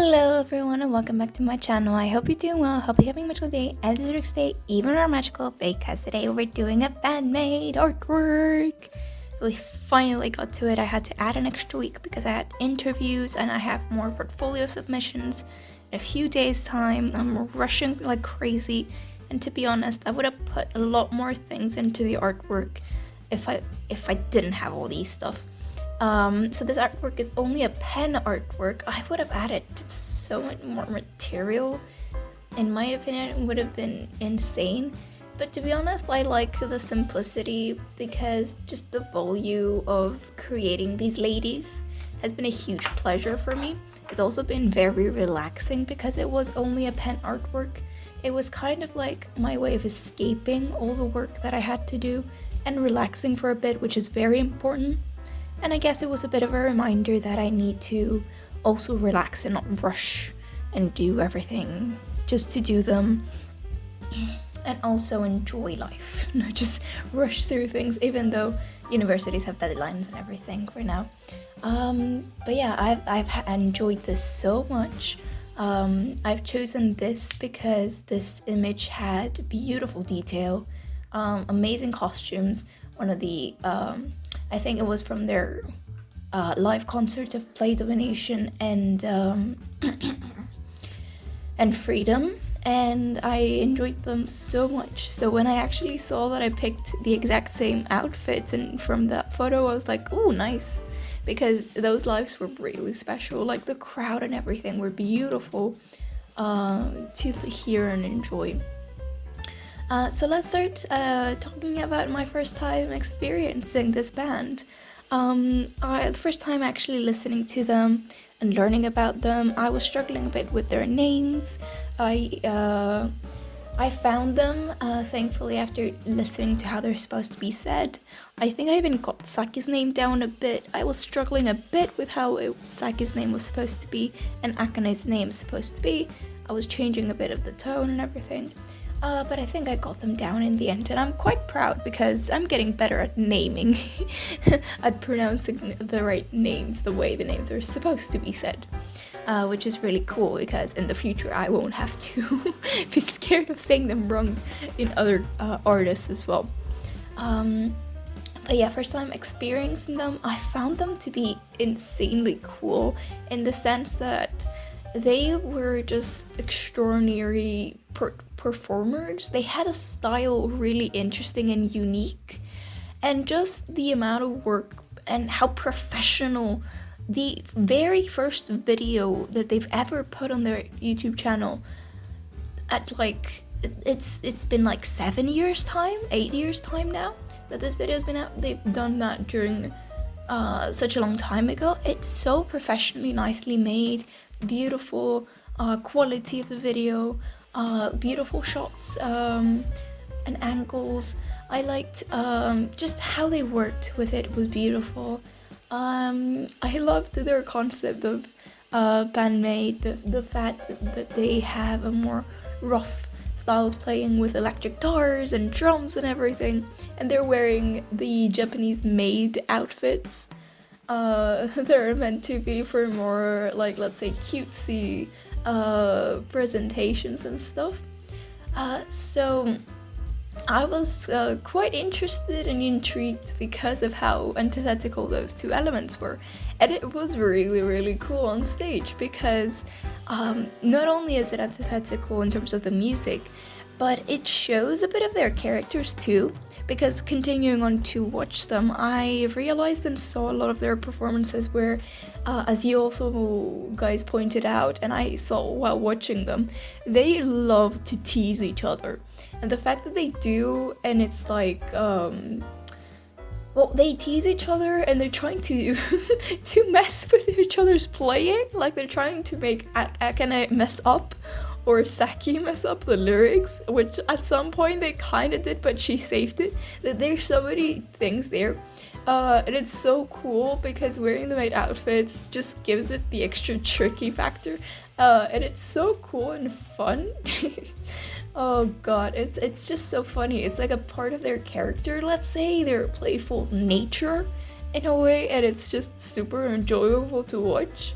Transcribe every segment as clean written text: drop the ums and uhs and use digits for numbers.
Hello everyone and welcome back to my channel. I hope you're doing well. Hope you're having a magical day and this week's day even more magical because today we're doing a Maid artwork. We finally got to it. I had to add an extra week because I had interviews and I have more portfolio submissions in a few days time. I'm rushing like crazy, and to be honest, I would have put a lot more things into the artwork if I didn't have all these stuff. So this artwork is only a pen artwork. I would have added so much more material. In my opinion, it would have been insane. But to be honest, I like the simplicity because just the volume of creating these ladies has been a huge pleasure for me. It's also been very relaxing because it was only a pen artwork. It was kind of like my way of escaping all the work that I had to do and relaxing for a bit, which is very important. And I guess it was a bit of a reminder that I need to also relax and not rush and do everything just to do them, and also enjoy life, not just rush through things, even though universities have deadlines and everything for now. But yeah, I've enjoyed this so much. I've chosen this because this image had beautiful detail, amazing costumes. One of the I think it was from their live concerts of Play Domination and and Freedom, and I enjoyed them so much. So when I actually saw that I picked the exact same outfits and from that photo, I was like, oh, nice, because those lives were really special. Like the crowd and everything were beautiful to hear and enjoy. So let's start talking about my first time experiencing this band. The first time actually listening to them and learning about them, I was struggling a bit with their names. I found them, thankfully, after listening to how they're supposed to be said. I think I even got Saki's name down a bit. I was struggling a bit with how Saki's name was supposed to be and Akane's name was supposed to be. I was changing a bit of the tone and everything. But I think I got them down in the end, and I'm quite proud because I'm getting better at naming, at pronouncing the right names the way the names are supposed to be said, which is really cool because in the future I won't have to be scared of saying them wrong in other artists as well. But yeah, first time experiencing them, I found them to be insanely cool in the sense that they were just extraordinary performers. They had a style really interesting and unique, and just the amount of work and how professional the very first video that they've ever put on their YouTube channel at like it's been like 8 years time now that this video's been out. They've done that during such a long time ago. It's so professionally nicely made, beautiful quality of the video, beautiful shots and angles. I liked just how they worked with it was beautiful. I loved their concept of Maid, the fact that they have a more rough style of playing with electric guitars and drums and everything, and they're wearing the Japanese Maid outfits. They're meant to be for more, like, let's say, cutesy presentations and stuff. So I was quite interested and intrigued because of how antithetical those two elements were. And it was really, really cool on stage because not only is it antithetical in terms of the music, but it shows a bit of their characters too, because continuing on to watch them, I realized and saw a lot of their performances where, as you also guys pointed out, and I saw while watching them, they love to tease each other. And the fact that they do, and it's like, well, they tease each other and they're trying to to mess with each other's playing, like they're trying to make Akane mess up or Saki mess up the lyrics, which at some point they kind of did, but she saved it. That there's so many things there, and it's so cool because wearing the Maid outfits just gives it the extra tricky factor, and it's so cool and fun. Oh god, it's just so funny. It's like a part of their character, let's say, their playful nature in a way, and it's just super enjoyable to watch.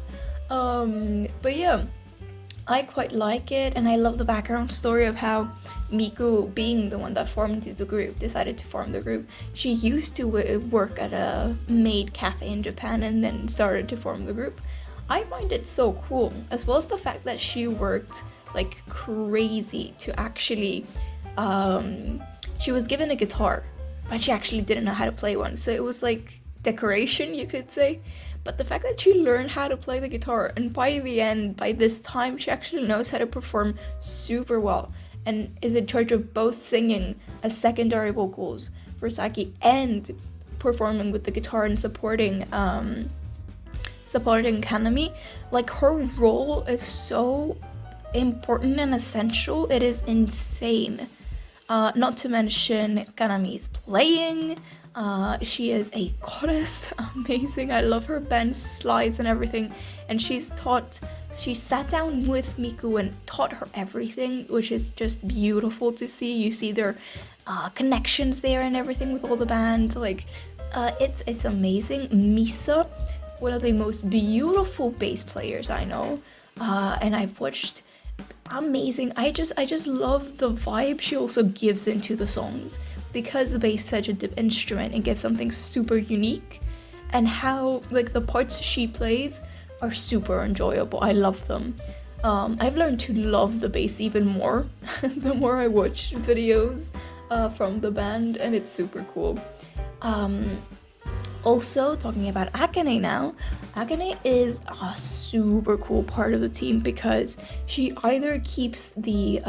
But yeah, I quite like it, and I love the background story of how Miku, being the one that formed the group, decided to form the group. She used to work at a Maid cafe in Japan and then started to form the group. I find it so cool, as well as the fact that she worked like crazy to actually, she was given a guitar, but she actually didn't know how to play one, so it was like decoration, you could say. But the fact that she learned how to play the guitar, and by the end, by this time, she actually knows how to perform super well and is in charge of both singing as secondary vocals for Saki and performing with the guitar and supporting Kanami. Like, her role is so important and essential, it is insane. Not to mention Kanami's playing. She is a goddess, amazing. I love her bends, slides, and everything. And she sat down with Miku and taught her everything, which is just beautiful to see. You see their connections there and everything with all the band. Like, it's amazing. Misa, one of the most beautiful bass players I know, and I've watched. Amazing. I just love the vibe she also gives into the songs, because the bass is such a deep instrument and gives something super unique, and how like the parts she plays are super enjoyable. I love them. I've learned to love the bass even more the more I watch videos from the band, and it's super cool. Also, talking about Akane now, Akane is a super cool part of the team, because she either keeps the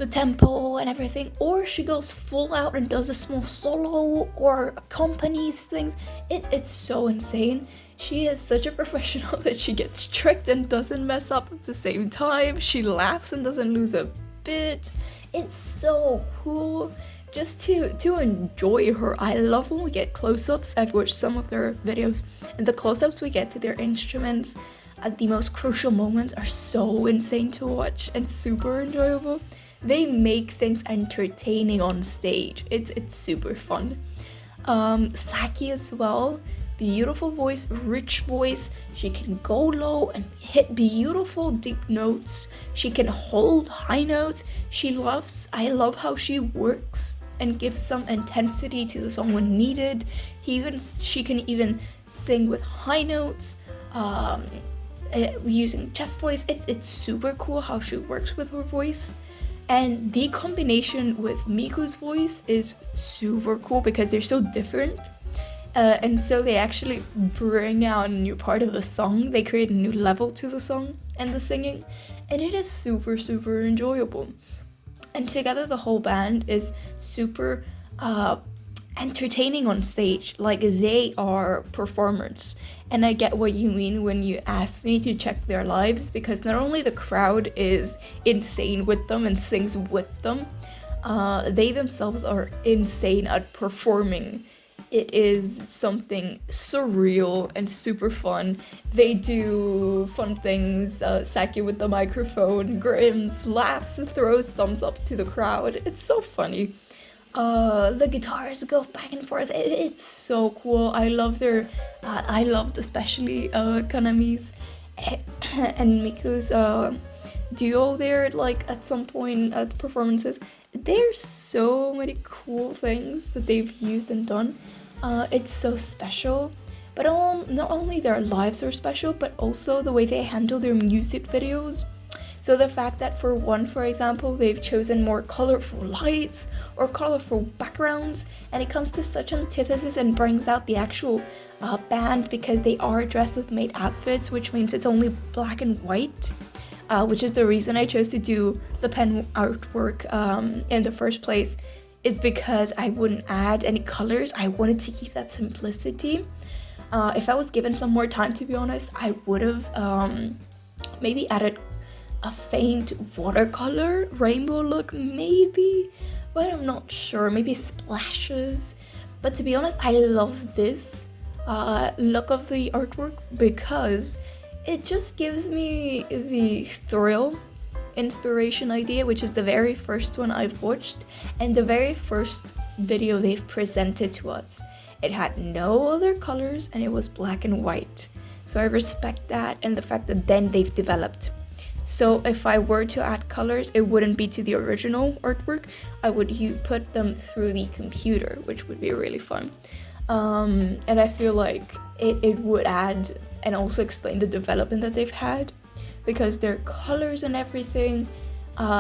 tempo and everything, or she goes full out and does a small solo or accompanies things. It's so insane. She is such a professional that she gets tricked and doesn't mess up at the same time. She laughs and doesn't lose a bit. It's so cool. Just to enjoy her. I love when we get close-ups. I've watched some of their videos, and the close-ups we get to their instruments at the most crucial moments are so insane to watch and super enjoyable. They make things entertaining on stage. It's super fun. Saki as well. Beautiful voice, rich voice. She can go low and hit beautiful deep notes. She can hold high notes. I love how she works and gives some intensity to the song when needed. She can even sing with high notes, using chest voice. It's super cool how she works with her voice. And the combination with Miku's voice is super cool because they're so different. And so they actually bring out a new part of the song. They create a new level to the song and the singing, and it is super, super enjoyable. And together the whole band is super entertaining on stage. Like, they are performers. And I get what you mean when you ask me to check their lives, because not only the crowd is insane with them and sings with them, they themselves are insane at performing. It is something surreal and super fun. They do fun things. Saki with the microphone, grins, laughs, throws thumbs up to the crowd. It's so funny. The guitars go back and forth. It's so cool. I love I loved especially Kanami's and Miku's duo there, like at some point at the performances. There's so many cool things that they've used and done. It's so special. But not only their lives are special, but also the way they handle their music videos. So the fact that for example, they've chosen more colorful lights or colorful backgrounds, and it comes to such antithesis and brings out the actual band, because they are dressed with Maid outfits, which means it's only black and white, which is the reason I chose to do the pen artwork in the first place, is because I wouldn't add any colors. I wanted to keep that simplicity. If I was given some more time, to be honest, I would have maybe added a faint watercolor rainbow look, maybe, but I'm not sure. Maybe splashes. But to be honest, I love this look of the artwork because it just gives me the thrill inspiration idea, which is the very first one I've watched and the very first video they've presented to us. It had no other colors and it was black and white. So I respect that, and the fact that then they've developed. So if I were to add colors, it wouldn't be to the original artwork. I would put them through the computer, which would be really fun. And I feel like it would add and also explain the development that they've had, because their colors and everything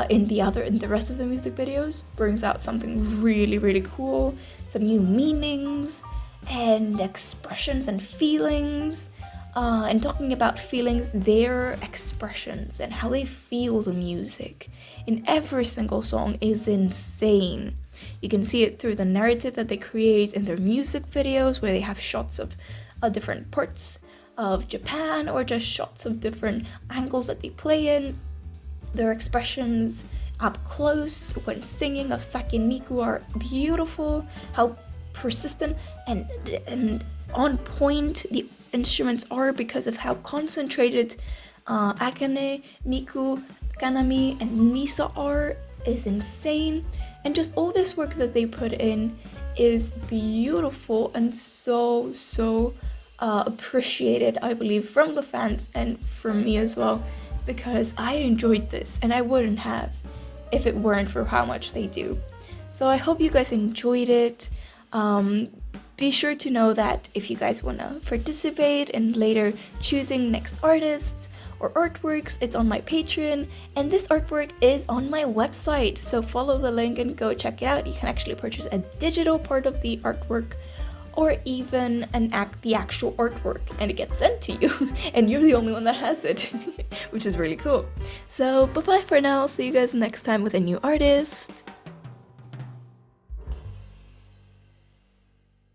in the rest of the music videos brings out something really, really cool, some new meanings and expressions and feelings. And talking about feelings, their expressions and how they feel the music in every single song is insane. You can see it through the narrative that they create in their music videos, where they have shots of different parts of Japan, or just shots of different angles that they play in. Their expressions up close when singing of Saki and Miku are beautiful. How persistent and on point the instruments are, because of how concentrated Akane, Miku, Kanami, and Nisa are, is insane. And just all this work that they put in is beautiful and so appreciated, I believe, from the fans and from me as well, because I enjoyed this, and I wouldn't have if it weren't for how much they do. So I hope you guys enjoyed it. Be sure to know that if you guys want to participate in later choosing next artists or artworks, it's on my Patreon, and this artwork is on my website, so follow the link and go check it out. You can actually purchase a digital part of the artwork, or even the actual artwork, and it gets sent to you and you're the only one that has it, which is really cool. So bye bye for now, see you guys next time with a new artist.